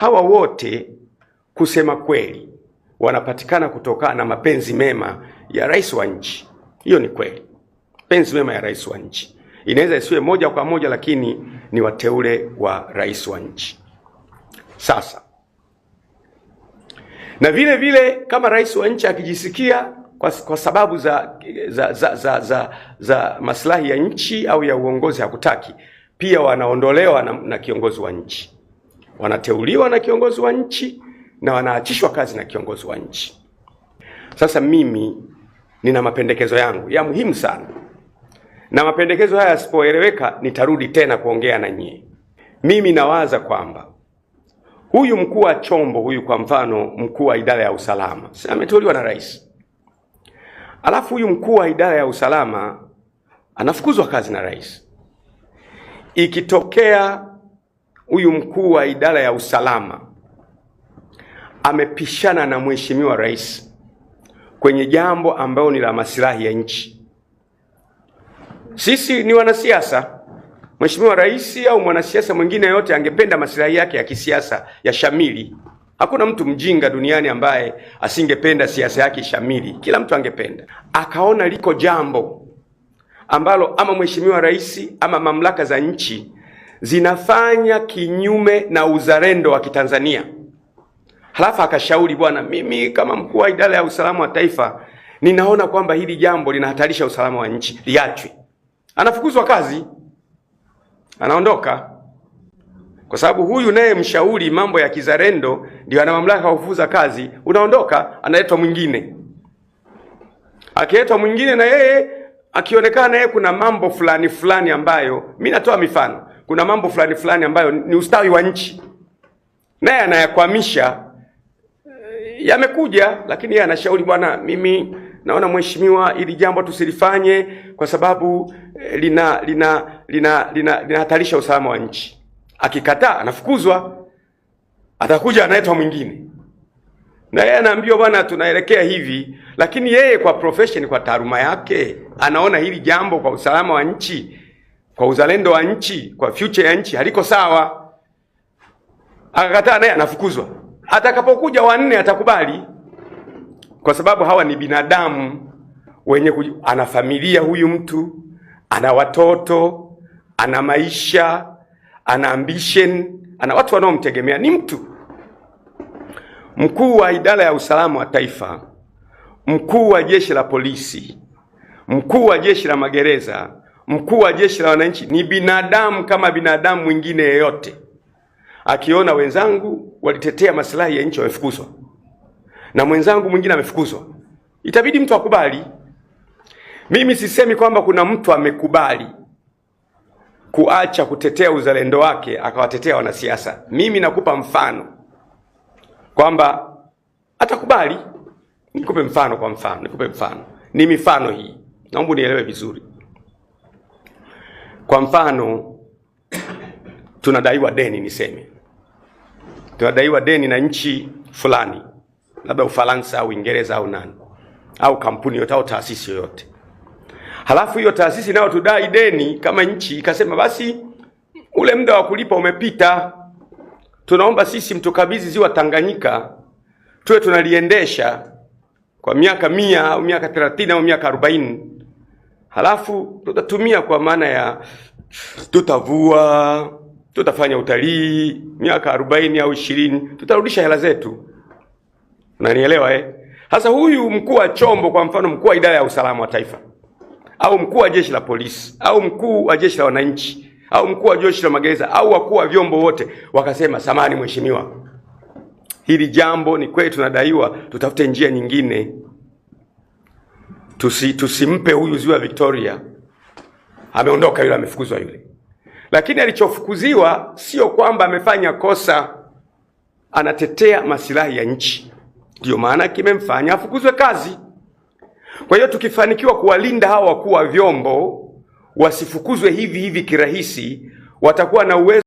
Hawa wote kusema kweli wanapatikana kutokana na mapenzi mema ya rais wa nchi. Hiyo ni kweli. Mapenzi mema ya rais wa nchi. Inaweza isiwe moja kwa moja, lakini ni wateule wa rais wa nchi. Sasa, na vile vile kama rais wa nchi akijisikia kwa sababu za maslahi ya nchi au ya uongozi hakutaki, pia wanaondolewa na kiongozi wa nchi. Wanateuliwa na kiongozi wa nchi na wanaachishwa kazi na kiongozi wa nchi. Sasa mimi nina mapendekezo yangu ya muhimu sana, na mapendekezo haya yasipoeleweka nitarudi tena kuongea na nyie. Mimi nawaza kwamba huyu mkuu wa chombo huyu, kwa mfano mkuu wa idara ya usalama, si ameteuliwa na rais, alafu huyu mkuu wa idara ya usalama anafukuzwa kazi na rais. Ikitokea huyu mkuu wa idara ya usalama amepishana na mheshimiwa rais kwenye jambo ambalo ni la maslahi ya nchi, sisi ni wanasiasa. Mheshimiwa rais au mwanasiasa mwingine yote angependa maslahi yake ya kisiasa ya shamili. Hakuna mtu mjinga duniani ambaye asingependa siasa yake shamili. Kila mtu angependa. Akaona liko jambo ambalo ama mheshimiwa rais ama mamlaka za nchi zinafanya kinyume na uzalendo wa Kitanzania. Halafu akashauri, bwana, mimi kama mkuu wa idara ya usalama wa taifa ninaona kwamba hili jambo linahatarisha usalama wa nchi, liachwe. Anafukuzwa kazi, anaondoka. Kwa sababu huyu naye mshauri mambo ya kizalendo ndio ana mamlaka ya kufukuza kazi, unaondoka, analetwa mwingine. Akiletwa mwingine na yeye akionekana yeye kuna mambo fulani fulani ambayo, mimi natoa mifano, kuna mambo fulani fulani ambayo ni ustawi wa nchi, naye anayakwamisha, yamekuja, lakini yeye anashauri, bwana, mimi naona mheshimiwa, ili jambo tusilifanye kwa sababu linahatarisha usalama wa nchi. Akikataa anafukuzwa, atakuja analetwa mwingine, na yeye anaambiwa, bwana, tunaelekea hivi, lakini yeye kwa profession, kwa taaluma yake, anaona hili jambo kwa usalama wa nchi, kwa uzalendo wa nchi, kwa future ya nchi haliko sawa. Akakataa, naye anafukuzwa. Atakapokuja wanne atakubali, kwa sababu hawa ni binadamu wenye ana familia, huyu mtu ana watoto, ana maisha, ana ambition, ana watu wanaomtegemea, ni mtu. Mkuu wa idara ya usalama wa taifa, mkuu wa jeshi la polisi, mkuu wa jeshi la magereza, mkuu wa jeshi la wananchi ni binadamu kama binadamu mwingine yeyote. Akiona wenzangu walitetea maslahi ya nchi wamefukuzwa, na mwenzangu mwingine amefukuzwa, itabidi mtu akubali. Mimi sisemi kwamba kuna mtu amekubali kuacha kutetea uzalendo wake akawatetea wanasiasa. Mimi nakupa mfano kwamba atakubali. Nikupe mfano kwa mfano, nikupe mfano. Ni mifano hii, naomba nielewe vizuri. Kwa mfano, tunadaiwa deni, niseme tunadaiwa deni na nchi fulani, labda Ufaransa au Uingereza au nani, au kampuni yoyote au taasisi yoyote. Halafu hiyo taasisi nayo tudai deni kama nchi, ikasema basi ule muda wa kulipa umepita, tunaomba sisi mtukabidhi ziwa Tanganyika tuwe tunaliendesha kwa miaka 100 au miaka 30 au miaka 40. Halafu tutatumia kwa maana ya tutavua, tutafanya utalii, miaka 40 au 20 tutarudisha hela zetu. Unanielewa eh? Sasa huyu mkuu wa chombo, kwa mfano mkuu wa idara ya usalama wa taifa, au mkuu wa jeshi la polisi, au mkuu wa jeshi la wananchi, au mkuu wa jeshi la magereza, au wakuu wa vyombo wote wakasema, samahani mheshimiwa, hili jambo ni kweli tunadaiwa, tutafute njia nyingine, tusimpe huyu ziwa Victoria. Ameondoka yule, amefukuzwa yule. Lakini alichofukuziwa sio kwamba amefanya kosa, anatetea maslahi ya nchi, ndio maana kimemfanya afukuzwe kazi. Kwa hiyo tukifanikiwa kuwalinda hawa wakuu wa vyombo wasifukuzwe hivi hivi kirahisi, watakuwa na uwezo